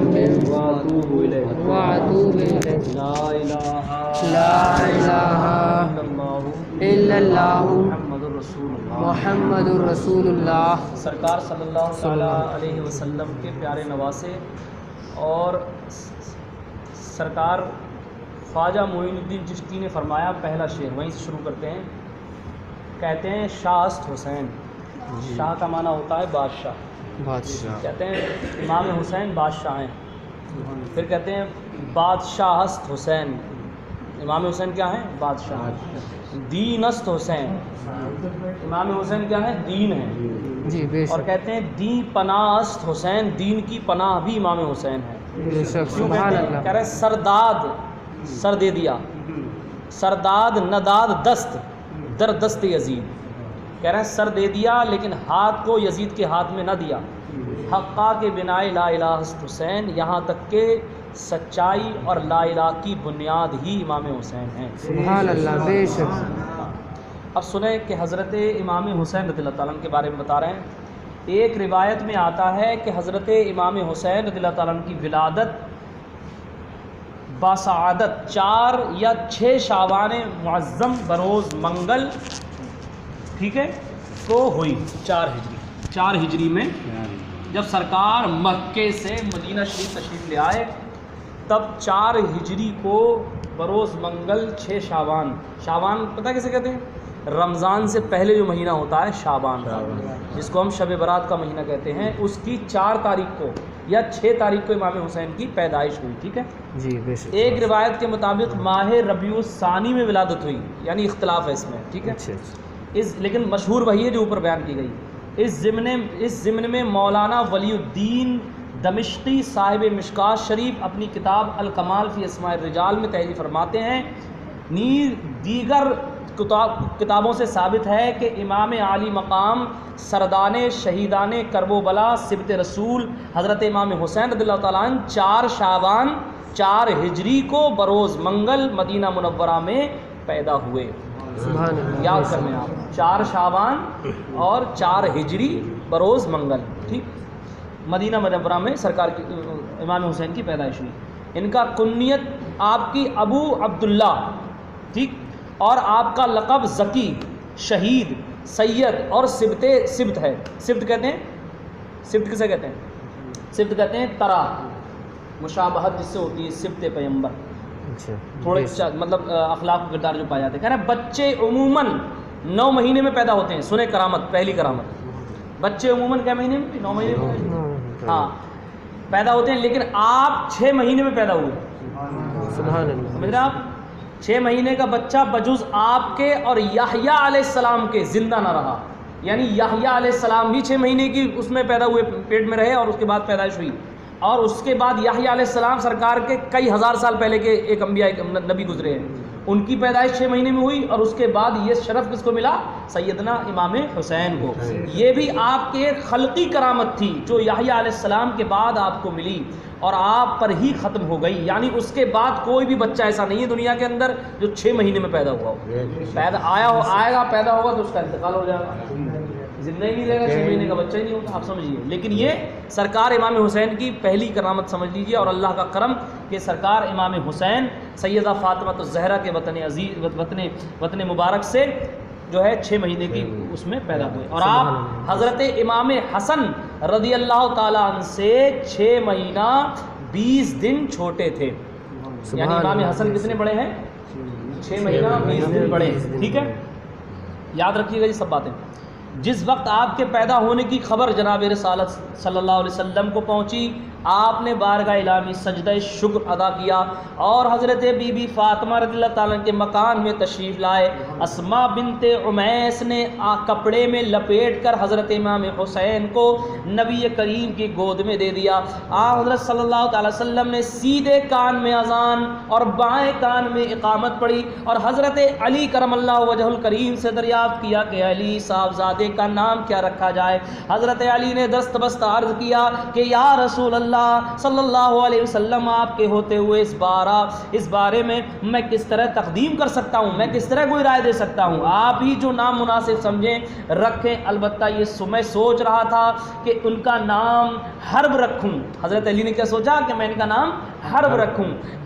وأتوب إليه لا إله إلا الله محمد رسول اللہ۔ سرکار صلی اللہ تعالیٰ علیہ وسلم کے پیارے نواسے اور سرکار خواجہ معین الدین چشتی نے فرمایا، پہلا شعر وہیں سے شروع کرتے ہیں۔ کہتے ہیں شاہ است حسین، شاہ کا معنی ہوتا ہے بادشاہ، کہتے ہیں امام حسین بادشاہ ہیں۔ پھر کہتے ہیں بادشاہ است حسین، امام حسین کیا ہیں؟ بادشاہ۔ دین است حسین، امام حسین کیا ہے؟ دین ہے جی بے اور شک کہتے ہیں دین پناہ است حسین، دین کی پناہ بھی امام حسین ہے۔ بے شک کیوں سبحان کہتے ہیں؟ اللہ۔ کہہ رہے ہیں سرداد سر دے دیا، سرداد نداد دست در دست یزید، کہہ رہے ہیں سر دے دیا لیکن ہاتھ کو یزید کے ہاتھ میں نہ دیا۔ حقا کے بنائے لا الہ است حسین، یہاں تک کہ سچائی اور لا الہ کی بنیاد ہی امام حسین ہیں۔ سبحان اللہ بے شک۔ اب سنیں کہ حضرت امام حسین رضی اللہ تعالیٰ عنہ کے بارے میں بتا رہے ہیں۔ ایک روایت میں آتا ہے کہ حضرت امام حسین رضی اللہ تعالیٰ عنہ کی ولادت باسعادت 4 یا 6 شعبان معظم بروز منگل، ٹھیک ہے، کو ہوئی 4 ہجری میں، جب سرکار مکے سے مدینہ شریف تشریف لے آئے، تب 4 ہجری کو بروز منگل 6 شعبان پتہ کیسے کہتے ہیں؟ رمضان سے پہلے جو مہینہ ہوتا ہے شعبان، جس کو ہم شب برات کا مہینہ کہتے ہیں، اس کی 4 تاریخ کو یا 6 تاریخ کو امام حسین کی پیدائش ہوئی، ٹھیک ہے۔ جی بے شک۔ ایک روایت کے مطابق ماہ ربیع الثانی میں ولادت ہوئی، یعنی اختلاف ہے اس میں، ٹھیک ہے۔ اچھا لیکن مشہور وہی ہے جو اوپر بیان کی گئی۔ اس ضمن میں مولانا ولی الدین دمشقی صاحب مشکات شریف اپنی کتاب الکمال فی اسماء الرجال میں تحریر فرماتے ہیں، دیگر کتابوں سے ثابت ہے کہ امام عالی مقام سردان شہیدان کرب و بلا سبت رسول حضرت امام حسین رضی اللہ تعالیٰ عنہ 4 شعبان 4 ہجری کو بروز منگل مدینہ منورہ میں پیدا ہوئے۔ سبحان اللہ یاد کرنے آپ 4 شعبان اور 4 ہجری بروز منگل، ٹھیک، مدینہ منورہ میں سرکار کی امام حسین کی پیدائش ہوئی۔ ان کا کنیت آپ کی ابو عبداللہ، ٹھیک، اور آپ کا لقب ذکی، شہید، سید اور سبت ہے۔ سبت کہتے ہیں، سبت کسے کہتے ہیں؟ سبت کہتے ہیں طرح، مشابہت جس سے ہوتی ہے سبت پیغمبر، اچھا تھوڑے مطلب اخلاق و کردار جو پائے جاتے ہیں۔ کہہ رہے ہیں بچے عموماً 9 مہینے میں پیدا ہوتے ہیں۔ سنیں کرامت، پہلی کرامت، بچے عموماً کیا مہینے میں؟ 9 مہینے میں ہاں پیدا ہوتے ہیں، لیکن آپ 6 مہینے میں پیدا ہوئے۔ سبحان اللہ۔ سمجھ رہے ہیں آپ؟ 6 مہینے کا بچہ بجز آپ کے اور یحییٰ علیہ السلام کے زندہ نہ رہا، یعنی یحییٰ علیہ السلام بھی 6 مہینے کی اس میں پیدا ہوئے، پیٹ میں رہے اور اس کے بعد پیدائش ہوئی، اور اس کے بعد یحییٰ علیہ السلام سرکار کے کئی ہزار سال پہلے کے ایک انبیاء نبی گزرے ہیں، ان کی پیدائش 6 مہینے میں ہوئی، اور اس کے بعد یہ شرف کس کو ملا؟ سیدنا امام حسین کو۔ یہ بھی آپ کے خلقی کرامت تھی جو یحییٰ علیہ السلام کے بعد آپ کو ملی اور آپ پر ہی ختم ہو گئی، یعنی اس کے بعد کوئی بھی بچہ ایسا نہیں ہے دنیا کے اندر جو 6 مہینے میں پیدا ہوا ہو۔ آئے گا پیدا ہوگا تو اس کا انتقال ہو جائے گا، زندہ ہی نہیں رہے گا، 6 مہینے کا بچہ ہی نہیں ہوگا، آپ سمجھیے۔ لیکن یہ سرکار امام حسین کی پہلی کرامت سمجھ لیجیے، اور اللہ کا کرم کہ سرکار امام حسین سیدہ فاطمہ الزہرا کے وطن مبارک سے جو ہے 6 مہینے کی اس میں پیدا ہوئے، اور آپ حضرت امام حسن رضی اللہ تعالیٰ عنہ سے 6 مہینہ 20 دن چھوٹے تھے، یعنی امام حسن کتنے بڑے ہیں؟ 6 مہینہ 20 دن بڑے، ٹھیک ہے، یاد رکھیے گا یہ سب باتیں۔ جس وقت آپ کے پیدا ہونے کی خبر جناب رسالت صلی اللہ علیہ وسلم کو پہنچی، آپ نے بارگاہ الہی سجدہ شکر ادا کیا اور حضرت بی بی فاطمہ رضی اللہ تعالیٰ کے مکان میں تشریف لائے۔ اسماء بنت عمیس نے کپڑے میں لپیٹ کر حضرت امام حسین کو نبی کریم کی گود میں دے دیا۔ حضرت صلی اللہ تعالی وسلم نے سیدھے کان میں اذان اور بائیں کان میں اقامت پڑھی، اور حضرت علی کرم اللہ وجہ الکریم سے دریافت کیا کہ علی صاحبزادے کا نام کیا رکھا جائے۔ حضرت علی نے دست بست عرض کیا کہ یا رسول اللہ اللہ صلی اللہ علیہ وسلم آپ کے ہوتے ہوئے اس بارے میں میں کس طرح تقدیم کر سکتا ہوں، میں کس طرح کوئی رائے دے سکتا ہوں، آپ ہی جو نام مناسب سمجھیں رکھیں۔ البتہ یہ میں سوچ رہا تھا کہ ان کا نام حرب رکھوں۔ حضرت علی نے کیا سوچا کہ میں ان کا نام حرب رکھوں۔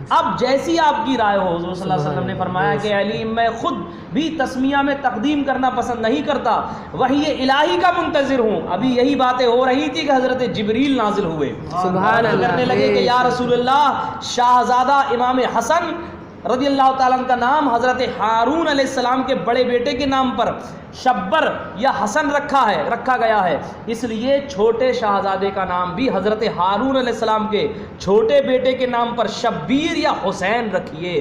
اب جیسی آپ کی رائے ہو۔ حضور صلی اللہ علیہ وسلم نے فرمایا کہ علی میں خود بھی تسمیہ میں تقدیم کرنا پسند نہیں کرتا، وحی الہی کا منتظر ہوں۔ ابھی یہی باتیں ہو رہی تھی کہ حضرت جبریل نازل ہوئے، سبحان اللہ، کرنے لگے کہ یا رسول اللہ شاہزادہ امام حسن رضی اللہ تعالیٰ عنہ کا نام حضرت ہارون علیہ السلام کے بڑے بیٹے کے نام پر شبر یا حسن رکھا گیا ہے، اس لیے چھوٹے شاہزادے کا نام بھی حضرت ہارون علیہ السلام کے چھوٹے بیٹے کے نام پر شبیر یا حسین رکھیے۔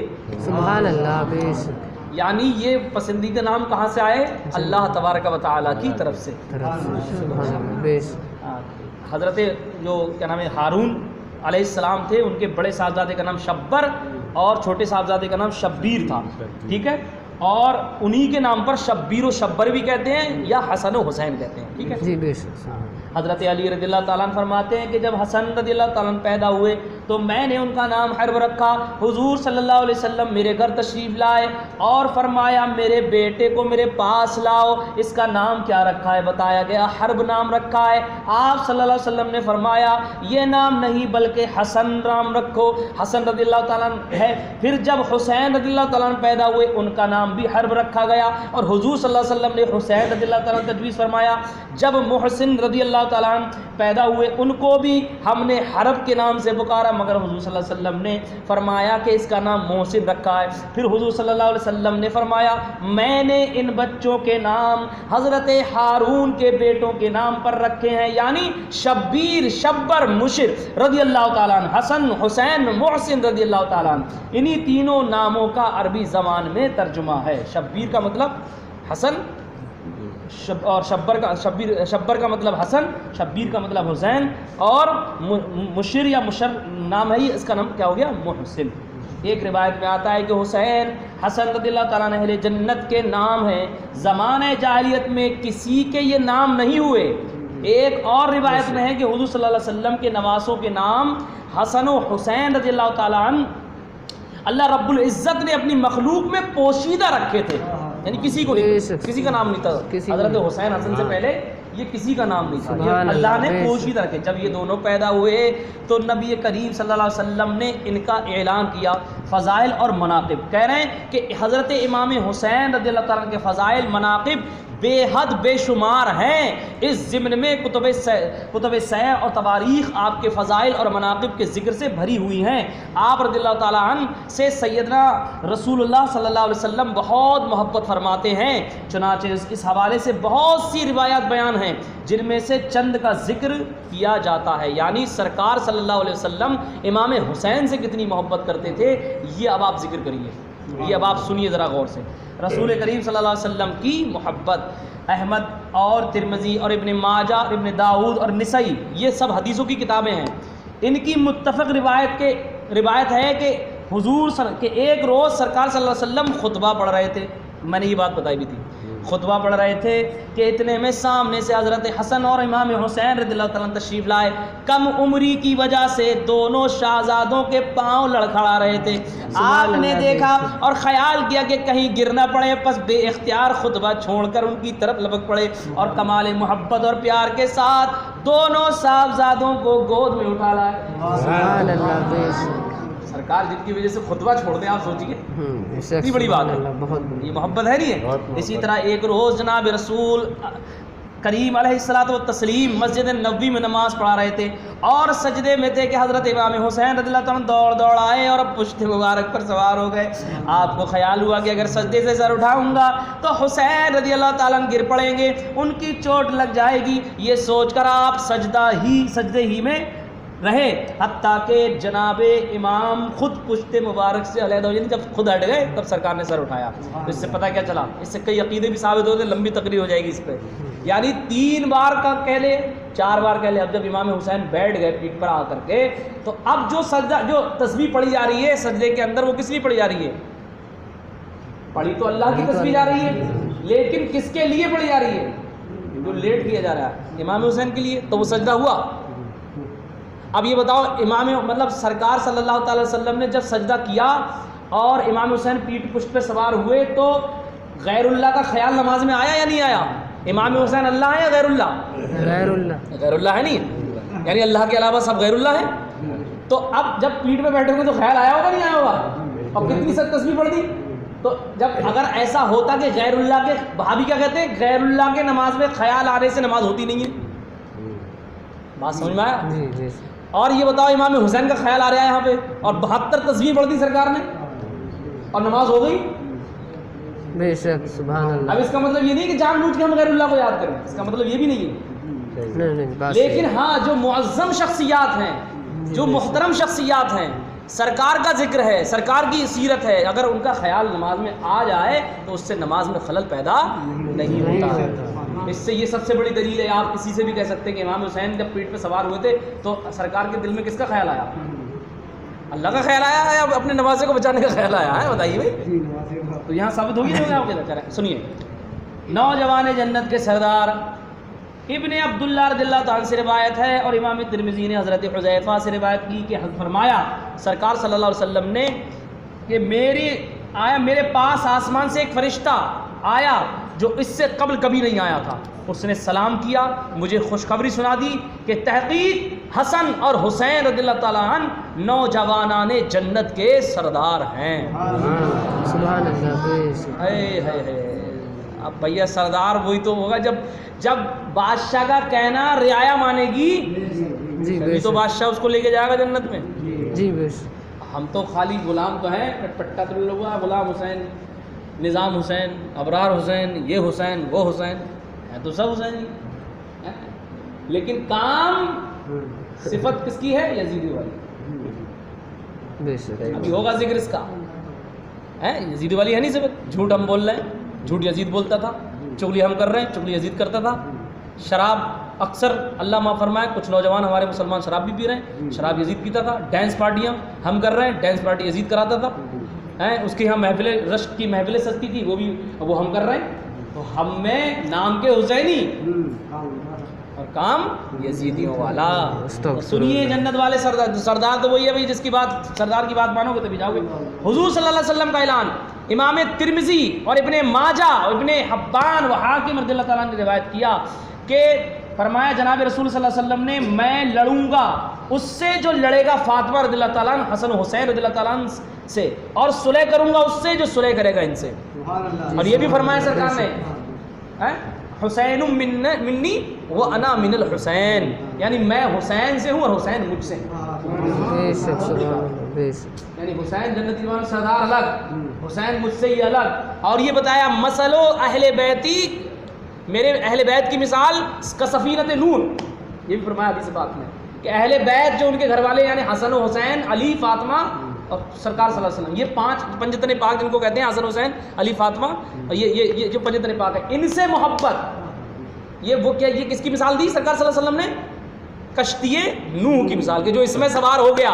سبحان اللہ، بے شک۔ یعنی یہ پسندیدہ نام کہاں سے آئے؟ اللہ تبارک و تعالیٰ کی طرف سے۔ سبحان اللہ، بے شک۔ حضرت جو کیا نام ہے ہارون علیہ السلام تھے، ان کے بڑے صاحبزادے کا نام شبر اور چھوٹے صاحبزادے کا نام شبیر تھا، ٹھیک ہے، اور انہی کے نام پر شبیر و شبر بھی کہتے ہیں یا حسن و حسین کہتے ہیں، ٹھیک ہے جی بے شک۔ حضرت علی رضی اللہ تعالیٰ عنہ فرماتے ہیں کہ جب حسن رضی اللہ تعالیٰ عنہ پیدا ہوئے تو میں نے ان کا نام حرب رکھا۔ حضور صلی اللہ علیہ وسلم میرے گھر تشریف لائے اور فرمایا میرے بیٹے کو میرے پاس لاؤ، اس کا نام کیا رکھا ہے؟ بتایا گیا حرب نام رکھا ہے۔ آپ صلی اللہ علیہ وسلم نے فرمایا یہ نام نہیں بلکہ حسن نام رکھو، حسن رضی اللہ تعالیٰ عنہ ہے۔ پھر جب حسین رضی اللہ تعالیٰ عنہ پیدا ہوئے ان کا نام بھی حرب رکھا گیا، اور حضور صلی اللہ علیہ وسلم نے حسین رضی اللہ تعالیٰ عنہ تجویز فرمایا۔ جب محسن رضی اللہ تعالیٰ عنہ پیدا ہوئے ان کو بھی ہم نے حرب کے نام سے پکارا، مگر حضور صلی اللہ علیہ وسلم نے فرمایا کہ اس کا نام محسن رکھا ہے۔ پھر حضور صلی اللہ علیہ وسلم نے فرمایا میں نے ان بچوں کے نام حضرت ہارون کے بیٹوں کے نام پر رکھے ہیں، یعنی شبیر، شبر، مشر رضی اللہ تعالیٰ عنہ، حسن، حسین، محسن رضی اللہ تعالیٰ عنہ، انہی تینوں ناموں کا عربی زبان میں ترجمہ ہے۔ شبیر کا مطلب حسن، اور شبر کا مطلب حسن، شبیر کا مطلب حسین، اور مشر یا مشر نام ہے اس کا نام کیا ہو گیا؟ محسن۔ ایک روایت میں آتا ہے کہ حسین حسن رضی اللہ تعالیٰ عنہ اہل جنت کے نام ہیں، زمانہ جاہلیت میں کسی کے یہ نام نہیں ہوئے۔ ایک اور روایت میں ہے کہ حضور صلی اللہ علیہ وسلم کے نواسوں کے نام حسن و حسین رضی اللہ تعالیٰ عنہ اللہ رب العزت نے اپنی مخلوق میں پوشیدہ رکھے تھے، یعنی کسی کو نہیں، کسی کا نام نہیں تھا۔ حضرت حسین حسن سے پہلے یہ کسی کا نام نہیں تھا، اللہ نے پوشیدہ رکھے۔ جب یہ دونوں پیدا ہوئے تو نبی کریم صلی اللہ علیہ وسلم نے ان کا اعلان کیا، فضائل اور مناقب۔ کہہ رہے ہیں کہ حضرت امام حسین رضی اللہ تعالیٰ عنہ کے فضائل مناقب بے حد بے شمار ہیں۔ اس ضمن میں کتب سیر اور تواریخ آپ کے فضائل اور مناقب کے ذکر سے بھری ہوئی ہیں۔ آپ رضی اللہ تعالیٰ عنہ سے سیدنا رسول اللہ صلی اللہ علیہ وسلم بہت محبت فرماتے ہیں، چنانچہ اس حوالے سے بہت سی روایات بیان ہیں جن میں سے چند کا ذکر کیا جاتا ہے۔ یعنی سرکار صلی اللہ علیہ وسلم امام حسین سے کتنی محبت کرتے تھے، یہ اب آپ ذکر کریے، یہ اب آپ سنیے ذرا غور سے۔ رسول کریم صلی اللہ علیہ وسلم کی محبت، احمد اور ترمذی اور ابن ماجہ، ابن داؤد اور نسائی، یہ سب حدیثوں کی کتابیں ہیں۔ ان کی متفق روایت ہے کہ حضور کہ ایک روز سرکار صلی اللہ علیہ وسلم خطبہ پڑھ رہے تھے، میں نے یہ بات بتائی بھی تھی، خطبہ پڑھ رہے تھے کہ اتنے میں سامنے سے حضرت حسن اور امام حسین رضی اللہ تعالیٰ عنہ تشریف لائے۔ کم عمری کی وجہ سے دونوں شہزادوں کے پاؤں لڑکھڑا رہے تھے۔ آپ نے دیکھا اور خیال کیا کہ کہیں گر نہ پڑے، پس بے اختیار خطبہ چھوڑ کر ان کی طرف لپک پڑے اور کمال محبت اور پیار کے ساتھ دونوں صاحبزادوں کو گود میں اٹھا لائے۔ سبحان اللہ، بے شک۔ سرکار جن کی وجہ سے خطبہ چھوڑ دیں، آپ سوچیے کتنی بڑی بات ہے، یہ محبت ہے نہیں ہے۔ اسی طرح ایک روز جناب رسول کریم علیہ الصلوۃ والتسلیم مسجد نبوی میں نماز پڑھا رہے تھے اور سجدے میں تھے کہ حضرت امام حسین رضی اللہ تعالیٰ دوڑ آئے اور پشت مبارک پر سوار ہو گئے۔ آپ کو خیال ہوا کہ اگر سجدے سے سر اٹھاؤں گا تو حسین رضی اللہ تعالیٰ گر پڑیں گے، ان کی چوٹ لگ جائے گی۔ یہ سوچ کر آپ سجدے ہی میں رہے حتیٰ کہ جناب امام خود پشت مبارک سے علیحدہ ہو، یعنی جب خود ہٹ گئے تب سرکار نے سر اٹھایا۔ اس سے پتہ کیا چلا، اس سے کئی عقیدے بھی ثابت ہوتے، لمبی تقریر ہو جائے گی اس پہ، یعنی 3 بار کا کہہ لے، 4 بار کہہ لے۔ اب جب امام حسین بیٹھ گئے پیٹھ پر آ کر کے تو اب جو سجدہ جو تسبیح پڑھی جا رہی ہے سجدے کے اندر، وہ کس لیے پڑھی جا رہی ہے؟ پڑھی تو اللہ کی تسبیح جا رہی ہے، لیکن کس کے لیے پڑھی جا رہی ہے؟ جو لیٹ کیا جا رہا ہے امام حسین کے لیے، تو وہ سجدہ ہوا۔ اب یہ بتاؤ امام مطلب سرکار صلی اللہ تعالی وسلم نے جب سجدہ کیا اور امام حسین پیٹھ پشت پہ سوار ہوئے تو غیر اللہ کا خیال نماز میں آیا یا نہیں آیا؟ امام حسین اللہ ہے یا غیر اللہ؟ غیر اللہ. غیر اللہ ہے نہیں، یعنی اللہ کے علاوہ سب غیر اللہ ہیں. تو اب جب پیٹھ پہ بیٹھے ہوئے تو خیال آیا ہوگا نہیں آیا ہوگا؟ اور کتنی سخت تسبیح پڑھ دی. تو جب اگر ایسا ہوتا کہ غیر اللہ کے بھابی کیا کہتے ہیں غیر اللہ کے نماز میں خیال آنے سے نماز ہوتی نہیں ہے. بات سمجھ میں آیا؟ جی جی اور یہ بتاؤ امام حسین کا خیال آ رہا ہے یہاں پہ اور 72 تسبیح پڑھ دی سرکار نے اور نماز ہو گئی. بے شک سبحان اللہ. اب اس کا مطلب یہ نہیں کہ جان بوجھ کے ہم غیر اللہ کو یاد کریں، اس کا مطلب یہ بھی نہیں ہے. نہیں نہیں بات صحیح. لیکن ہاں جو معظم شخصیات ہیں، جو محترم شخصیت ہیں، سرکار کا ذکر ہے، سرکار کی سیرت ہے، اگر ان کا خیال نماز میں آ جائے تو اس سے نماز میں خلل پیدا نہیں ہوتا. اس سے یہ سب سے بڑی دلیل ہے. آپ کسی سے بھی کہہ سکتے ہیں کہ امام حسین جب پیٹھ پہ سوار ہوئے تھے تو سرکار کے دل میں کس کا خیال آیا؟ اللہ کا خیال آیا ہے یا اپنے نوازے کو بچانے کا خیال آیا ہے؟ بتائیے بھائی. تو یہاں ثابت ہوگی نہیں آپ کے. سنیے، نوجوان جنت کے سردار ابن عبداللہ رضی اللہ تعالیٰ سے روایت ہے اور امام ترمذی نے حضرت حذیفہ سے روایت کی کہ فرمایا سرکار صلی اللہ علیہ وسلم نے کہ میرے پاس آسمان سے ایک فرشتہ آیا جو اس سے قبل کبھی نہیں آیا تھا. اس نے سلام کیا، مجھے خوشخبری سنا دی کہ تحقیق حسن اور حسین رضی اللہ تعالیٰ عنہ نوجوانان جنت کے سردار ہیں. سبحان اللہ. بے شک. اب بھیا سردار وہی تو ہوگا جب بادشاہ کا کہنا رعایا مانے گی جی بے تبھی تو شک. بادشاہ اس کو لے کے جائے گا جنت میں. جی بے شک. ہم تو خالی غلام تو ہیں، پٹا تو ہوا غلام حسین، نظام حسین، ابرار حسین، یہ حسین وہ حسین ہے تو سب حسین ہی. لیکن کام صفت کس کی ہے؟ یزیدی والی. بے شک. ابھی ہوگا ذکر اس کا. یزیدی والی ہے نہیں صفت. جھوٹ ہم بول رہے ہیں، جھوٹ یزید بولتا تھا. چغلی ہم کر رہے ہیں، چغلی یزید کرتا تھا. شراب اکثر اللہ معاف فرمائے کچھ نوجوان ہمارے مسلمان شراب بھی پی رہے ہیں، شراب یزید پیتا تھا. ڈانس پارٹیاں ہم کر رہے ہیں، ڈانس پارٹی یزید کراتا تھا. اس کی ہم محفلیں رشک کی محفلیں سجتی تھی وہ ہم کر رہے ہیں. تو ہم میں نام کے حسینی اور کام یزیدیوں والا. سنیے جنت والے سردار تو وہی ہے بھائی جس کی بات سردار کی بات مانو گے تبھی جاؤ گے. حضور صلی اللہ علیہ وسلم کا اعلان امام ترمذی اور ابن ماجہ اور ابن حبان و حاکم رضی اللہ تعالیٰ نے روایت کیا کہ فرمایا جناب رسول صلی اللہ علیہ وسلم نے میں لڑوں گا اس سے جو لڑے گا فاطمہ رضی اللہ تعالیٰ عنہ، حسن و حسین رضی اللہ تعالیٰ عنہ سے، اور صلح کروں گا اس سے جو صلح کرے گا ان سے. اور یہ بھی فرمایا سرکار نے حسین منی وانا من الحسین، یعنی میں حسین سے ہوں اور حسین مجھ سے. بے شک سبحان اللہ. بے شک. یعنی حسین جنتی والوں سردار الگ، حسین مجھ سے ہی الگ. اور یہ بتایا مثلو اہل بیتی، میرے اہل بیت کی مثال کا سفینت نوح. یہ بھی فرمایا حدیث پاک میں کہ اہل بیت جو ان کے گھر والے یعنی حسن و حسین، علی، فاطمہ اور سرکار صلی اللہ علیہ وسلم، یہ پانچ پنجتن پاک جن کو کہتے ہیں، حسن حسین، علی، فاطمہ، اور یہ جو پنجتن پاک ہے ان سے محبت. یہ وہ کیا، یہ کس کی مثال دی سرکار صلی اللہ علیہ وسلم نے؟ کشتی نوح کی مثال، کہ جو اس میں سوار ہو گیا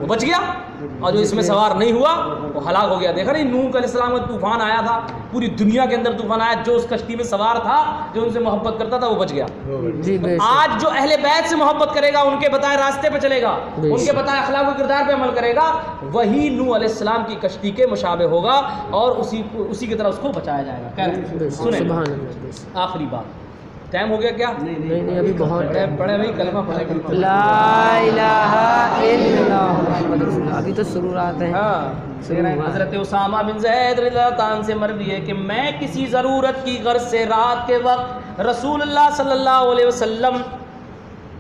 وہ بچ گیا اور جو اس میں سوار نہیں ہوا وہ ہلاک ہو گیا. دیکھا نہیں نوح علیہ السلام کا طوفان آیا تھا، پوری دنیا کے اندر طوفان آیا، جو اس کشتی میں سوار تھا جو ان سے محبت کرتا تھا وہ بچ گیا. جی بے شک. آج جو اہل بیت سے محبت کرے گا، ان کے بتائے راستے پہ چلے گا، ان کے بتائے اخلاق و کردار پہ عمل کرے گا، وہی نوح علیہ السلام کی کشتی کے مشابہ ہوگا اور اسی کی طرح اس کو بچایا جائے گا. بے شک. سنیں سبحان اللہ. بے شک. آخری بات، ٹائم ہو گیا کیا؟ نہیں ابھی بہت پڑھے بھائی کلمہ پڑھے. لا الہ الا اللہ محمد رسول اللہ. ابھی تو شروعات ہیں. حضرت اسامہ بن زید رضی اللہ تعالیٰ عنہ سے مروی ہے کہ میں کسی ضرورت کی غرض سے رات کے وقت رسول اللہ صلی اللہ علیہ وسلم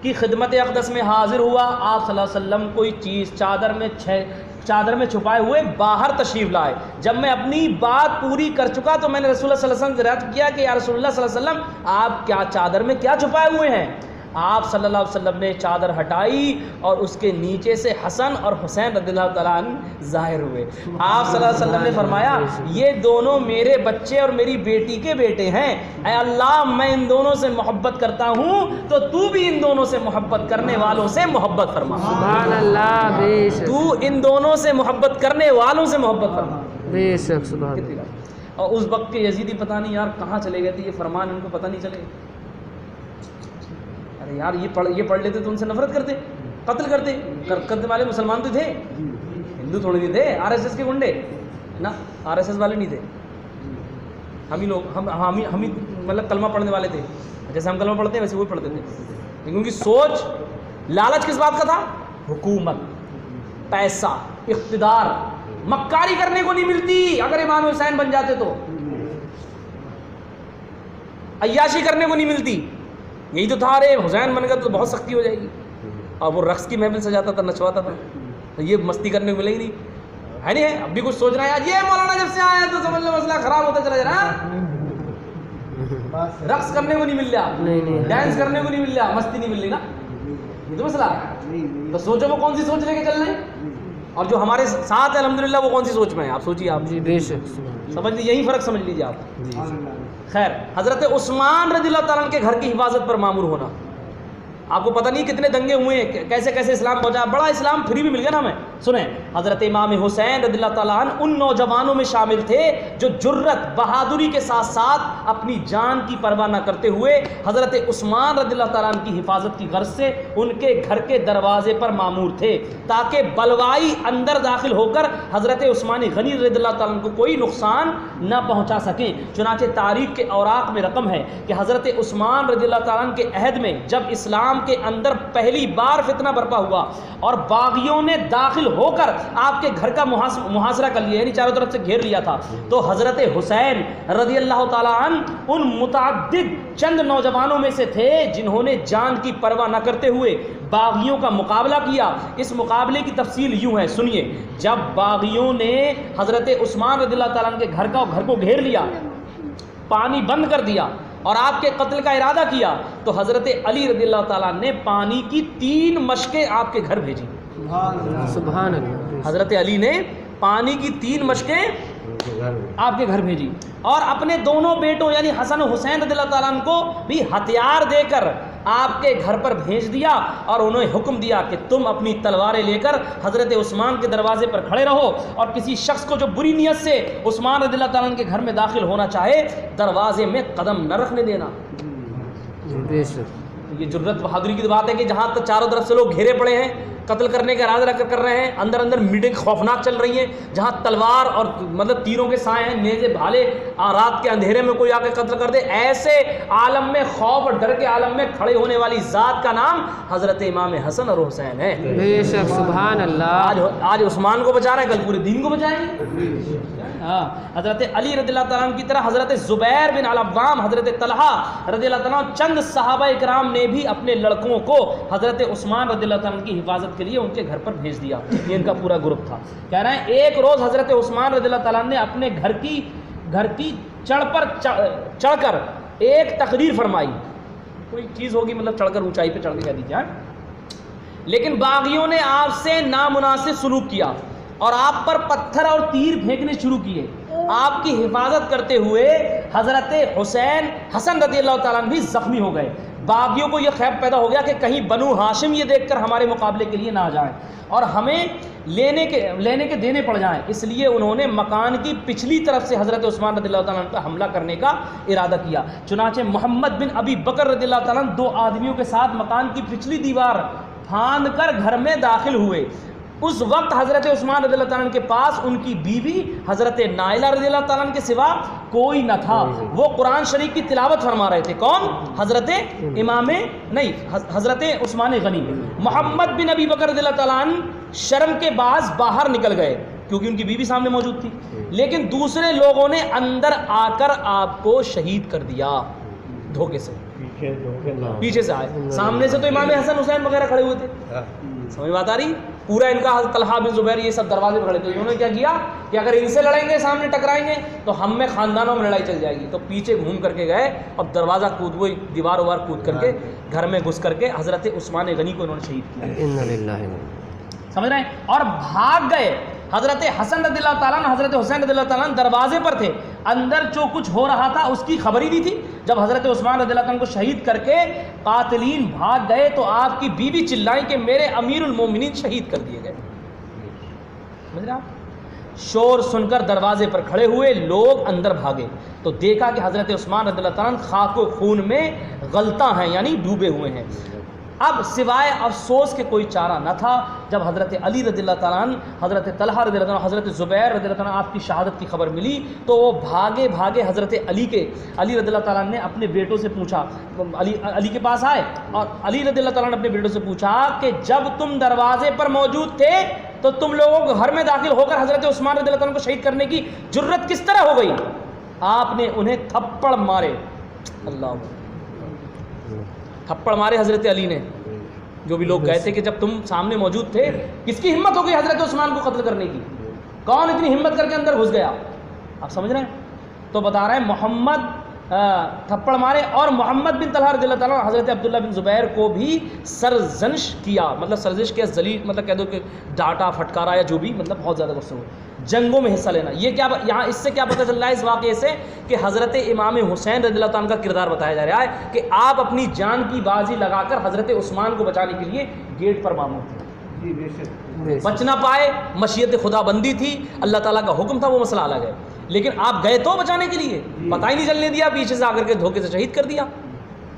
کی خدمت اقدس میں حاضر ہوا. آپ صلی اللہ علیہ وسلم کوئی چیز چادر میں چھپائے ہوئے باہر تشریف لائے. جب میں اپنی بات پوری کر چکا تو میں نے رسول اللہ صلی اللہ علیہ وسلم سے عرض کیا کہ یا رسول اللہ صلی اللہ علیہ وسلم آپ کیا چادر میں کیا چھپائے ہوئے ہیں؟ آپ صلی اللہ علیہ وسلم نے چادر ہٹائی اور اس کے نیچے سے حسن اور حسین رضی اللہ تعالیٰ عنہ ظاہر ہوئے. آپ صلی اللہ علیہ وسلم نے فرمایا یہ دونوں میرے بچے اور میری بیٹی کے بیٹے ہیں. اے اللہ میں ان دونوں سے محبت کرتا ہوں تو تو بھی ان دونوں سے محبت کرنے والوں سے محبت فرما. سبحان اللہ. بے شک. تو ان دونوں سے محبت کرنے والوں سے محبت فرما. بے شک. سبحان اللہ. اور اس وقت کے یزیدی پتہ نہیں یار کہاں چلے گئے تھے، یہ فرمان ان کو پتہ نہیں چلے. ارے یار یہ پڑھ لیتے تو ان سے نفرت کرتے. قتل کرنے والے مسلمان تو تھے، ہندو تھوڑے نہیں تھے، RSS کے گنڈے نا، RSS والے نہیں تھے، ہم ہی لوگ ہم ہی مطلب کلمہ پڑھنے والے تھے، جیسے ہم کلمہ پڑھتے ہیں ویسے وہ پڑھتے تھے، لیکن ان کی سوچ لالچ کس بات کا تھا؟ حکومت، پیسہ، اقتدار، مکاری کرنے کو نہیں ملتی اگر امام حسین بن جاتے تو، عیاشی کرنے کو نہیں ملتی، یہی تو تھا، ارے حسین بن گیا تو بہت سختی ہو جائے گی، اور وہ رقص کی محفل سجاتا تھا، نچواتا تھا، تو یہ مستی کرنے کو ملے گی نہیں ہے، نہیں ہے؟ اب بھی کچھ سوچ رہا ہے آج یہ مولانا جب سے آیا تو سمجھ لو مسئلہ خراب ہوتا چلا جا رہا، رقص کرنے کو نہیں مل رہا، ڈانس کرنے کو نہیں مل رہا، مستی نہیں مل رہی نا، یہ تو مسئلہ ہے، تو سوچو وہ کون سی سوچ لے کے چل رہے ہیں، اور جو ہمارے ساتھ ہے الحمدللہ وہ کون سی سوچ میں ہے، آپ سوچیے، آپ جی بے شک، سمجھ لیجیے، یہی فرق سمجھ لیجیے آپ۔ خیر، حضرت عثمان رضی اللہ تعالیٰ عنہ کے گھر کی حفاظت پر مامور ہونا، آپ کو پتہ نہیں کتنے دنگے ہوئے ہیں، کیسے کیسے اسلام پہنچا، بڑا اسلام فری بھی مل گیا نا ہمیں۔ سنیں، حضرت امام حسین رضی اللہ تعالیٰ عنہ ان نوجوانوں میں شامل تھے جو جرت، بہادری کے ساتھ ساتھ اپنی جان کی پرواہ نہ کرتے ہوئے حضرت عثمان رضی اللہ تعالیٰ عنہ کی حفاظت کی غرض سے ان کے گھر کے دروازے پر مامور تھے، تاکہ بلوائی اندر داخل ہو کر حضرت عثمان غنی رضی اللہ تعالیٰ عنہ کو کوئی نقصان نہ پہنچا سکیں۔ چنانچہ تاریخ کے اوراق میں رقم ہے کہ حضرت عثمان رضی اللہ تعالیٰ عنہ کے عہد میں جب اسلام کے اندر پہلی بار فتنہ برپا ہوا اور باغیوں نے داخل ہو کر آپ کے گھر کا محاصرہ کر لیا، یعنی چاروں طرف سے گھیر لیا تھا، تو حضرت حسین رضی اللہ تعالیٰ عنہ ان متعدد چند نوجوانوں میں سے تھے جنہوں نے جان کی پرواہ نہ کرتے ہوئے باغیوں کا مقابلہ کیا۔ اس مقابلے کی تفصیل یوں ہے، سنیے۔ جب باغیوں نے حضرت عثمان رضی اللہ تعالیٰ عنہ کے گھر کو گھیر لیا، پانی بند کر دیا اور آپ کے قتل کا ارادہ کیا، تو حضرت علی رضی اللہ تعالیٰ نے پانی کی 3 مشکیں آپ کے گھر بھیجی۔ سبحان اللہ، حضرت علی نے پانی کی 3 مشکیں آپ کے گھر بھیجی، اور اپنے دونوں بیٹوں یعنی حسن و حسین رضی اللہ تعالیٰ عنہ کو بھی ہتھیار دے کر آپ کے گھر پر بھیج دیا، اور انہیں حکم دیا کہ تم اپنی تلواریں لے کر حضرت عثمان کے دروازے پر کھڑے رہو، اور کسی شخص کو جو بری نیت سے عثمان رضی اللہ تعالیٰ عنہ کے گھر میں داخل ہونا چاہے دروازے میں قدم نہ رکھنے دینا۔ بے شک، یہ جرت بہادری کی بات ہے کہ جہاں تک چاروں طرف سے لوگ گھیرے پڑے ہیں، قتل کرنے کا ارادہ رکھ کر رہے ہیں، اندر اندر میٹنگ خوفناک چل رہی ہیں، جہاں تلوار اور مطلب تیروں کے سائے ہیں، نیزے بھالے، رات کے اندھیرے میں کوئی آ کے قتل کر دے، ایسے عالم میں، خوف اور ڈر کے عالم میں کھڑے ہونے والی ذات کا نام حضرت امام حسن اور حسین ہے۔ بے شک، سبحان اللہ، آج عثمان کو بچا رہے ہیں، کل پورے دین کو بچائیں گے۔ ہاں، حضرت علی رضی اللہ تعالیٰ عنہ کی طرح حضرت زبیر بن العوام، حضرت طلحہ رضی اللہ تعالیٰ عنہ، چند صحابہ اکرام نے بھی اپنے لڑکوں کو حضرت عثمان رضی اللہ تعالیٰ عنہ کی حفاظت کے لیے ان کے گھر پر بھیج دیا۔ یہ ان کا پورا گروپ تھا۔ کہہ رہے ہیں ایک روز حضرت عثمان رضی اللہ تعالیٰ عنہ نے اپنے گھر کی چڑھ پر چڑھ کر ایک تقریر فرمائی، کوئی چیز ہوگی مطلب چڑھ کر اونچائی پہ چڑھ کے کہہ دیجیے، لیکن باغیوں نے آپ سے نامناسب سلوک کیا اور آپ پر پتھر اور تیر پھینکنے شروع کیے۔ آپ کی حفاظت کرتے ہوئے حضرت حسن رضی اللہ تعالیٰ عنہ بھی زخمی ہو گئے۔ باغیوں کو یہ خیال پیدا ہو گیا کہ کہیں بنو ہاشم یہ دیکھ کر ہمارے مقابلے کے لیے نہ آ جائیں اور ہمیں لینے کے دینے پڑ جائیں، اس لیے انہوں نے مکان کی پچھلی طرف سے حضرت عثمان رضی اللہ تعالیٰ عنہ پر حملہ کرنے کا ارادہ کیا۔ چنانچہ محمد بن ابی بکر رضی اللہ تعالیٰ عنہ 2 آدمیوں کے ساتھ مکان کی پچھلی دیوار پھاند کر گھر میں داخل ہوئے۔ اس وقت حضرت عثمان رضی اللہ تعالیٰ عنہ کے پاس ان کی بیوی حضرت نائلہ رضی اللہ تعالیٰ عنہ کے سوا کوئی نہ تھا۔ وہ قرآن شریف کی تلاوت فرما رہے تھے۔ کون؟ حضرت عثمان غنی۔ محمد بن ابی بکر رضی اللہ تعالیٰ عنہ شرم کے باعث باہر نکل گئے کیونکہ ان کی بیوی سامنے موجود تھی، لیکن دوسرے لوگوں نے اندر آ کر آپ کو شہید کر دیا دھوکے سے، پیچھے سے آئے، سامنے سے تو امام حسن حسین وغیرہ کھڑے ہوئے تھے، سمجھ بات آ رہی؟ پورا ان کا حضرت طلحہ بن زبیر یہ سب دروازے پہ کھڑے تھے۔ انہوں نے کیا کیا کہ اگر ان سے لڑیں گے، سامنے ٹکرائیں گے تو ہم میں خاندانوں میں لڑائی چل جائے گی، تو پیچھے گھوم کر کے گئے اور دروازہ وہی دیوار وار کود کر کے گھر میں گھس کر کے حضرت عثمان غنی کو انہوں نے شہید کیا، سمجھ رہے ہیں، اور بھاگ گئے۔ حضرت حسن رضی اللہ تعالیٰ عنہ، حضرت حسین رضی اللہ تعالیٰ عنہ دروازے پر تھے، اندر جو کچھ ہو رہا تھا اس کی خبر ہی نہیں تھی۔ جب حضرت عثمان رضی اللہ عنہ کو شہید کر کے قاتلین بھاگ گئے تو آپ کی بیوی چلائیں کہ میرے امیر المومنین شہید کر دیے گئے، سمجھ رہے آپ؟ شور سن کر دروازے پر کھڑے ہوئے لوگ اندر بھاگے تو دیکھا کہ حضرت عثمان رضی اللہ تعالیٰ عنہ خاک و خون میں غلطاں ہیں، یعنی ڈوبے ہوئے ہیں۔ اب سوائے افسوس کے کوئی چارہ نہ تھا. جب حضرت علی رضی اللہ تعالیٰ عنہ، حضرت طلحہ رضی اللہ عنہ، حضرت زبیر رضی اللہ تعالیٰ عنہ آپ کی شہادت کی خبر ملی تو وہ بھاگے بھاگے حضرت علی رضی اللہ تعالیٰ عنہ نے اپنے بیٹوں سے پوچھا، علی کے پاس آئے اور علی رضی اللہ تعالیٰ نے اپنے بیٹوں سے پوچھا کہ جب تم دروازے پر موجود تھے تو تم لوگوں کو گھر میں داخل ہو کر حضرت عثمان رضی اللہ تعالیٰ عنہ کو شہید کرنے کی جرت کس طرح ہو گئی؟ آپ نے انہیں تھپڑ مارے. اللہ تھپڑ مارے حضرت علی نے. جو بھی لوگ کہتے کہ جب تم سامنے موجود تھے کس کی ہمت ہو گئی حضرت عثمان کو قتل کرنے کی؟ کون اتنی ہمت کر کے اندر گھس گیا؟ آپ سمجھ رہے ہیں؟ تو بتا رہے ہیں محمد تھپڑ مارے اور محمد بن طلحہ رضی اللہ تعالیٰ حضرت عبداللہ بن زبیر کو بھی سرزنش کیا، مطلب سرزنش کیا، ذلیل، مطلب کہہ دو کہ ڈانٹا پھٹکارا یا جو بھی، مطلب بہت زیادہ غصے ہوئے. جنگوں میں حصہ لینا، یہ کیا یہاں اس سے کیا پتہ چل رہا ہے اس واقعے سے کہ حضرت امام حسین رضی اللہ تعالیٰ عنہ کا کردار بتایا جا رہا ہے کہ آپ اپنی جان کی بازی لگا کر حضرت عثمان کو بچانے کے لیے گیٹ پر معمور تھے. بچ نہ پائے، مشیت خدا بندی تھی، اللہ تعالیٰ کا حکم تھا، وہ مسئلہ الگ ہے، لیکن آپ گئے تو بچانے کے لیے، پتہ ہی نہیں چلنے دیا، پیچھے سے آ کر کے دھوکے سے شہید کر دیا.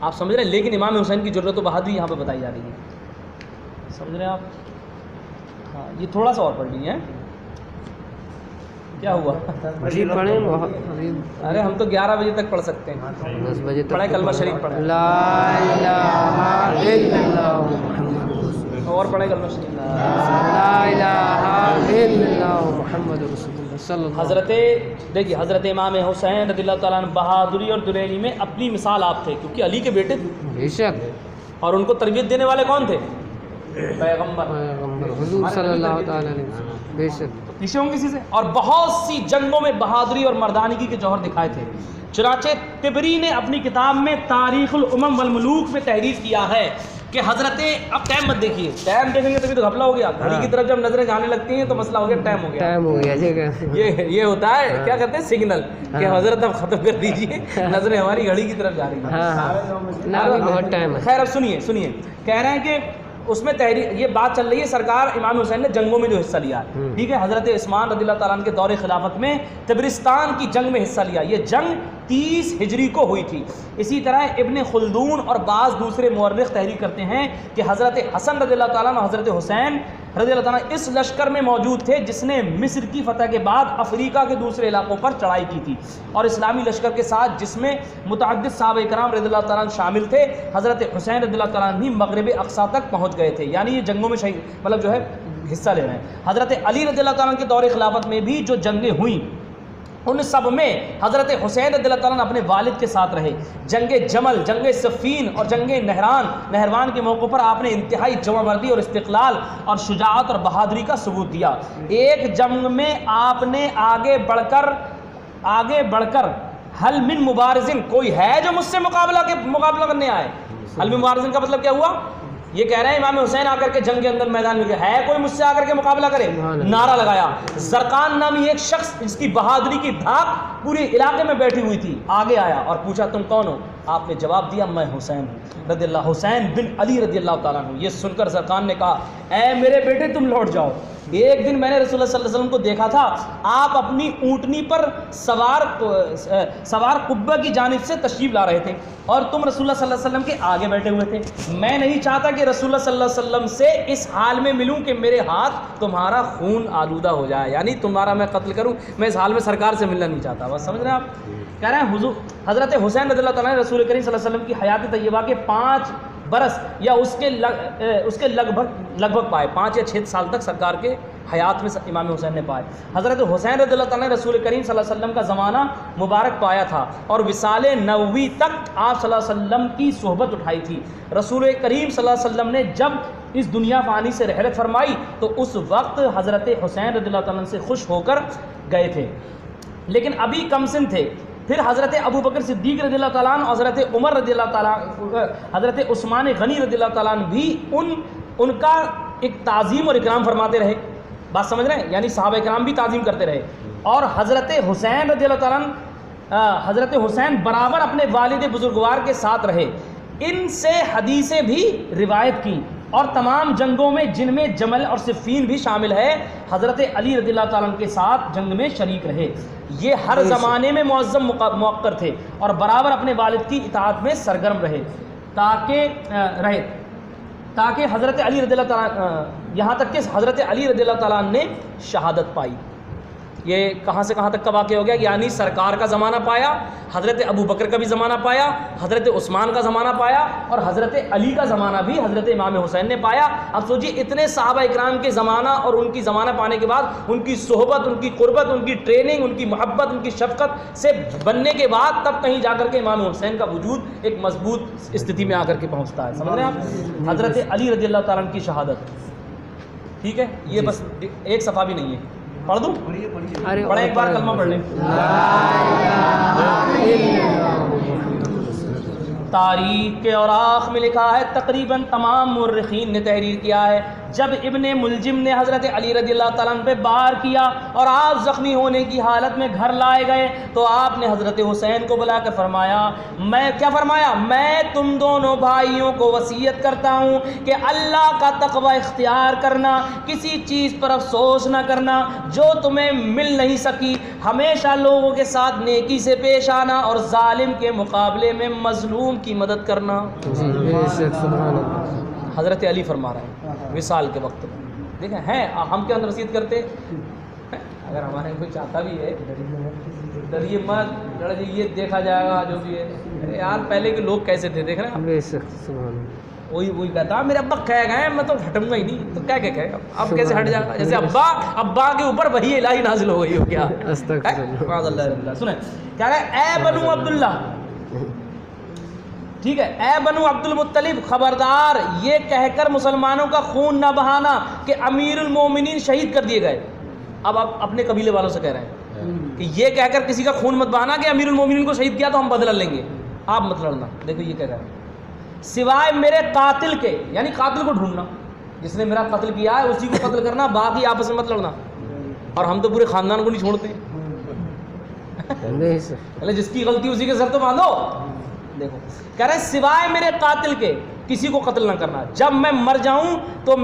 آپ سمجھ رہے ہیں؟ لیکن امام حسین کی جرت و بہادری یہاں پہ بتائی جا رہی ہے. سمجھ رہے ہیں آپ؟ ہاں یہ تھوڑا سا اور پڑھ لیجیے. کیا ہوا؟ جی پڑھیں. ارے ہم تو 11 بجے تک پڑھ سکتے ہیں. 10 بجے تک پڑھیں، کلمہ شریف پڑھیں. لا الہ الا اللہ محمد رسول اللہ. اور پڑھیں کلمہ شریف. لا الہ الا اللہ محمد رسول اللہ صلی اللہ. حضرت دیکھیے حضرت امام حسین رضی اللہ تعالیٰ عنہ بہادری اور دلیری میں اپنی مثال آپ تھے، کیونکہ علی کے بیٹے تھے بے شک، اور ان کو تربیت دینے والے کون تھے؟ پیغمبر حضور صلی اللہ تعالی علیہ وسلم. بے شک پیچھے ہوں کسی سے. اور بہت سی جنگوں میں بہادری اور مردانگی کے جوہر دکھائے تھے. چنانچہ طبری نے اپنی کتاب میں تاریخ الامم والملوک میں تحریر کیا ہے کہ حضرت، اب ٹائم مت دیکھیے، ٹائم دیکھیں گے تبھی تو گھپلا ہو گیا. گھڑی کی طرف جب نظریں جانے لگتی ہیں تو مسئلہ ہو گیا، ٹائم ہو گیا. ٹائم ہو گیا جی. یہ ہوتا ہے کیا کہتے ہیں سگنل کہ حضرت اب ختم کر دیجئے، نظریں ہماری گھڑی کی طرف جا رہی ہیں. ہاں بہت ٹائم ہے. خیر اب سنیے کہہ رہے ہیں کہ اس میں تحریر، یہ بات چل رہی ہے سرکار امام حسین نے جنگوں میں جو حصہ لیا ہے، ٹھیک ہے. حضرت عثمان رضی اللہ تعالیٰ عنہ کے دور خلافت میں تبرستان کی جنگ میں حصہ لیا. یہ جنگ 30 ہجری کو ہوئی تھی. اسی طرح ابن خلدون اور بعض دوسرے مورخ تحریر کرتے ہیں کہ حضرت حسن رضی اللہ تعالیٰ عنہ، حضرت حسین رضی اللہ تعالیٰ عنہ اس لشکر میں موجود تھے جس نے مصر کی فتح کے بعد افریقہ کے دوسرے علاقوں پر چڑھائی کی تھی، اور اسلامی لشکر کے ساتھ جس میں متعدد صحابہ کرام رضی اللہ تعالیٰ عنہ شامل تھے. حضرت حسین رضی اللہ تعالیٰ عنہ بھی مغرب اقصیٰ تک پہنچ گئے تھے، یعنی یہ جنگوں میں مطلب جو ہے حصہ لے رہے ہیں. حضرت علی رضی اللہ تعالیٰ عنہ کے دور خلافت میں بھی جو جنگیں ہوئیں ان سب میں حضرت حسین رضی اللہ تعالیٰ عنہ اپنے والد کے ساتھ رہے. جنگ جمل، جنگ صفین اور جنگ نہروان کے موقع پر آپ نے انتہائی جمع مردی اور استقلال اور شجاعت اور بہادری کا ثبوت دیا. ایک جنگ میں آپ نے آگے بڑھ کر حل من مبارزن، کوئی ہے جو مجھ سے مقابلہ کرنے آئے؟ حل من مبارزن کا مطلب کیا ہوا؟ یہ کہہ رہے ہیں امام حسین آ کر کے جنگ کے اندر میدان میں ہے کوئی مجھ سے آ کر کے مقابلہ کرے؟ نعرہ لگایا. زرقان نامی ایک شخص جس کی بہادری کی دھاک پورے علاقے میں بیٹھی ہوئی تھی آگے آیا اور پوچھا تم کون ہو؟ آپ نے جواب دیا میں حسین ہوں رضی اللہ، حسین بن علی رضی اللہ تعالیٰ عنہ. یہ سن کر زرقان نے کہا اے میرے بیٹے تم لوٹ جاؤ. ایک دن میں نے رسول اللہ صلی اللہ علیہ وسلم کو دیکھا تھا، آپ اپنی اونٹنی پر سوار قبہ کی جانب سے تشریف لا رہے تھے اور تم رسول اللہ صلی اللہ علیہ وسلم کے آگے بیٹھے ہوئے تھے. میں نہیں چاہتا کہ رسول اللہ صلی اللہ علیہ وسلم سے اس حال میں ملوں کہ میرے ہاتھ تمہارا خون آلودہ ہو جائے، یعنی تمہارا میں قتل کروں. میں اس حال میں سرکار سے ملنا نہیں چاہتا. بس سمجھ رہے ہیں آپ؟ کہہ رہے ہیں حضرت حسین رضی اللہ تعالیٰ نے رسول کریم صلی اللہ علیہ وسلم کی حیات طیبہ کے 5 برس یا اس کے لگ بھگ پائے، 5 یا 6 سال تک سرکار کے حیات میں امام حسین نے پائے. حضرت حسین رضی اللہ تعالیٰ نے رسول کریم صلی اللہ علیہ وسلم کا زمانہ مبارک پایا تھا اور وصال نبوی تک آپ صلی اللہ علیہ وسلم کی صحبت اٹھائی تھی. رسول کریم صلی اللہ علیہ وسلم نے جب اس دنیا فانی سے رحلت فرمائی تو اس وقت حضرت حسین رضی اللہ تعالیٰ سے خوش ہو کر گئے تھے، لیکن ابھی کم سن تھے. پھر حضرت ابو بکر صدیق رضی اللہ تعالیٰ عنہ، حضرت عمر رضی اللہ تعالیٰ عنہ، حضرت عثمان غنی رضی اللہ تعالیٰ عنہ بھی ان کا ایک تعظیم اور اکرام فرماتے رہے. بات سمجھ رہے ہیں؟ یعنی صحابہ کرام بھی تعظیم کرتے رہے. اور حضرت حسین رضی اللہ تعالیٰ عنہ، حضرت حسین برابر اپنے والد بزرگوار کے ساتھ رہے. ان سے حدیثیں بھی روایت کی اور تمام جنگوں میں جن میں جمل اور صفین بھی شامل ہے حضرت علی رضی اللہ تعالیٰ عنہ کے ساتھ جنگ میں شریک رہے. یہ ہر زمانے میں معظم موقر تھے اور برابر اپنے والد کی اطاعت میں سرگرم رہے تاکہ حضرت علی رضی اللہ تعالیٰ یہاں تک کہ حضرت علی رضی اللہ تعالیٰ نے شہادت پائی. یہ کہاں سے کہاں تک کا واقعہ ہو گیا؟ یعنی سرکار کا زمانہ پایا، حضرت ابو بکر کا بھی زمانہ پایا، حضرت عثمان کا زمانہ پایا، اور حضرت علی کا زمانہ بھی حضرت امام حسین نے پایا. اب سوچیے اتنے صحابہ اکرام کے زمانہ اور ان کی زمانہ پانے کے بعد ان کی صحبت، ان کی قربت، ان کی ٹریننگ، ان کی محبت، ان کی شفقت سے بننے کے بعد تب کہیں جا کر کے امام حسین کا وجود ایک مضبوط استھتی میں آ کر کے پہنچتا ہے. سمجھ رہے ہیں آپ؟ حضرت علی رضی اللہ تعالیٰ عنہ کی شہادت. ٹھیک ہے، یہ بس ایک صفحہ بھی نہیں ہے. پڑھ دوں؟ پڑھیں ایک بار کلمہ پڑھ لیں. تاریخ کے اوراق میں لکھا ہے، تقریباً تمام مورخین نے تحریر کیا ہے، جب ابن ملجم نے حضرت علی رضی اللہ تعالیٰ عنہ پہ وار کیا اور آپ زخمی ہونے کی حالت میں گھر لائے گئے تو آپ نے حضرت حسین کو بلا کر فرمایا، میں کیا فرمایا؟ میں تم دونوں بھائیوں کو وصیت کرتا ہوں کہ اللہ کا تقوی اختیار کرنا، کسی چیز پر افسوس نہ کرنا جو تمہیں مل نہیں سکی، ہمیشہ لوگوں کے ساتھ نیکی سے پیش آنا اور ظالم کے مقابلے میں مظلوم کی مدد کرنا. حضرت علی فرما رہے ہیں وصال کے وقت میں. دیکھیں ہیں ہم کیا نصیحت کرتے، اگر ہمارے کوئی چاہتا بھی ہے ڈریے مت، ڈر یہ دیکھا جائے گا جو بھی ہے. ارے یار پہلے کے لوگ کیسے تھے دیکھ رہے ہیں، وہی کہتا میرے ابا کہہ گئے میں تو ہٹوں گا ہی نہیں، تو کیا کہے گا اب کیسے ہٹ جائے گا؟ جیسے ابا کے اوپر وحی الہی نازل ہو گئی ہو کیا. سنیں کیا رہے، اے بنو عبداللہ، ٹھیک ہے، اے بنو عبد المطلب، خبردار یہ کہہ کر مسلمانوں کا خون نہ بہانا کہ امیر المومنین شہید کر دیے گئے. اب آپ اپنے قبیلے والوں سے کہہ رہے ہیں کہ یہ کہہ کر کسی کا خون مت بہانا کہ امیر المومنین کو شہید کیا تو ہم بدلہ لیں گے، آپ مت لڑنا. دیکھو یہ کہہ رہے ہیں، سوائے میرے قاتل کے، یعنی قاتل کو ڈھونڈنا، جس نے میرا قتل کیا ہے اسی کو قتل کرنا، باقی آپس میں مت لڑنا. اور ہم تو پورے خاندان کو نہیں چھوڑتے، جس کی غلطی اسی کے سر تو باندھو. دیکھو کہہ رہے سوائے میرے قاتل کے کسی کو قتل نہ کرنا، جب میں مر جاؤں تو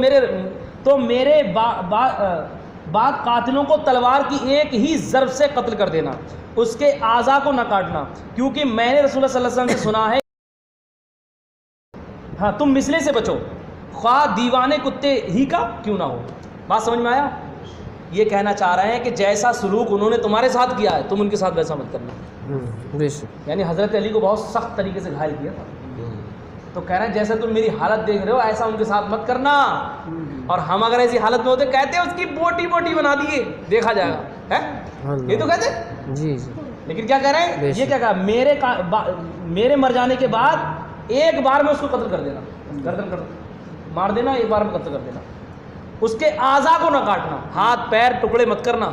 میرے بعد قاتلوں کو تلوار کی ایک ہی ضرب سے قتل کر دینا، اس کے اعضاء کو نہ کاٹنا، کیونکہ میں نے رسول اللہ صلی اللہ علیہ وسلم سے سنا ہے، ہاں تم مثلے سے بچو خواہ دیوانے کتے ہی کا کیوں نہ ہو. بات سمجھ میں آیا؟ یہ کہنا چاہ رہے ہیں کہ جیسا سلوک انہوں نے تمہارے ساتھ کیا ہے تم ان کے ساتھ ویسا مت کرنا. یعنی حضرت علی کو بہت سخت طریقے سے گھائل کیا تھا، تو کہہ رہے ہیں جیسے تم میری حالت دیکھ رہے ہو ایسا ان کے ساتھ مت کرنا. اور ہم اگر ایسی حالت میں ہوتے کہتے ہیں اس کی بوٹی بوٹی بنا دیے دیکھا جائے گا، یہ تو کہتے جی. لیکن کیا کہہ رہے ہیں، یہ کیا کہا، میرے مر جانے کے بعد ایک بار میں اس کو قتل کر دینا، گردن کر مار دینا، ایک بار میں قتل کر دینا، اس کے اعضاء کو نہ کاٹنا، ہاتھ پیر ٹکڑے مت کرنا.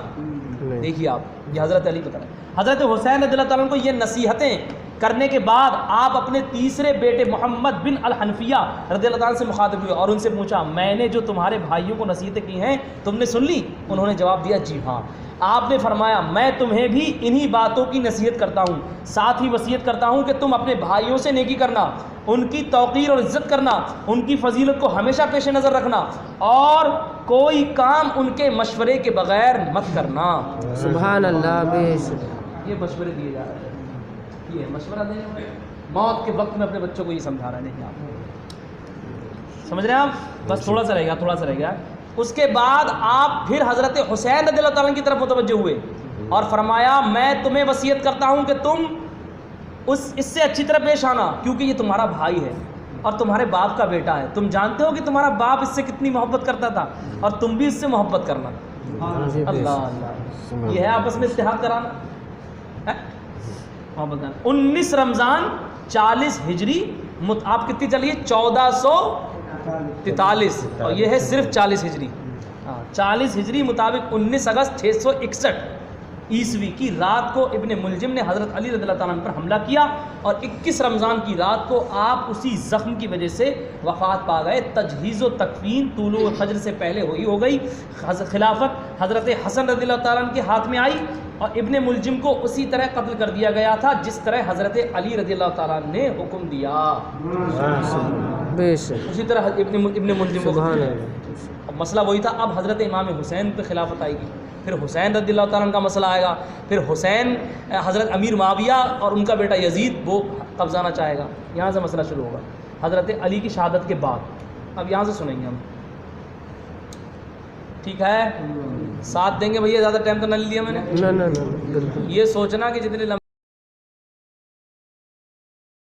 دیکھیے آپ یہ حضرت علی بتا رہے ہیں. حضرت حسین رضی اللہ تعالیٰ عنہ کو یہ نصیحتیں کرنے کے بعد آپ اپنے تیسرے بیٹے محمد بن الحنفیہ رضی اللہ تعالیٰ سے مخاطب ہوئے اور ان سے پوچھا، میں نے جو تمہارے بھائیوں کو نصیحتیں کی ہیں تم نے سن لی؟ انہوں نے جواب دیا جی ہاں. آپ نے فرمایا میں تمہیں بھی انہی باتوں کی نصیحت کرتا ہوں، ساتھ ہی وصیت کرتا ہوں کہ تم اپنے بھائیوں سے نیکی کرنا، ان کی توقیر اور عزت کرنا، ان کی فضیلت کو ہمیشہ پیش نظر رکھنا، اور کوئی کام ان کے مشورے کے بغیر مت کرنا. سبحان اللہ. یہ مشورے دیے جا رہے ہیں، یہ مشورہ دینے والے موت کے وقت میں اپنے بچوں کو یہ سمجھا رہے ہیں. آپ سمجھ رہے ہیں؟ آپ بس تھوڑا سا رہ گیا. اس کے بعد آپ پھر حضرت حسین رضی اللہ تعالیٰ عنہ کی طرف متوجہ ہوئے اور فرمایا میں تمہیں وصیت کرتا ہوں کہ تم اس سے اچھی طرح پیش آنا، کیونکہ یہ تمہارا بھائی ہے اور تمہارے باپ کا بیٹا ہے. تم جانتے ہو کہ تمہارا باپ اس سے کتنی محبت کرتا تھا اور تم بھی اس سے محبت کرنا. اللہ یہ ہے آپس میں اتحاد کرانا، محبت کرنا. 19 رمضان 40 ہجری، آپ کتنی چلیے 1443 اور یہ ہے صرف 40 ہجری. 40 ہجری مطابق 19 اگست 661 عیسوی کی رات کو ابن ملجم نے حضرت علی رضی اللہ تعالیٰ عنہ پر حملہ کیا اور 21 رمضان کی رات کو آپ اسی زخم کی وجہ سے وفات پا گئے. تجہیز و تکفین طلوع فجر سے پہلے ہو گئی. خلافت حضرت حسن رضی اللہ تعالیٰ عنہ کے ہاتھ میں آئی اور ابن ملجم کو اسی طرح قتل کر دیا گیا تھا جس طرح حضرت علی رضی اللہ تعالیٰ عنہ نے حکم دیا. اسی طرح ابن ملجم کو. مسئلہ وہی تھا. اب حضرت امام حسین پہ خلافت آئے گی، پھر حسین رضی اللہ تعالیٰ عنہ کا مسئلہ آئے گا، پھر حسین حضرت امیر معاویہ اور ان کا بیٹا یزید وہ قبضانا چاہے گا. یہاں سے مسئلہ شروع ہوگا حضرت علی کی شہادت کے بعد. اب یہاں سے سنیں گے ہم. ٹھیک ہے, ساتھ دیں گے بھیا, زیادہ ٹائم تو نہ لیا میں نے. نہ بالکل. یہ سوچنا کہ جتنے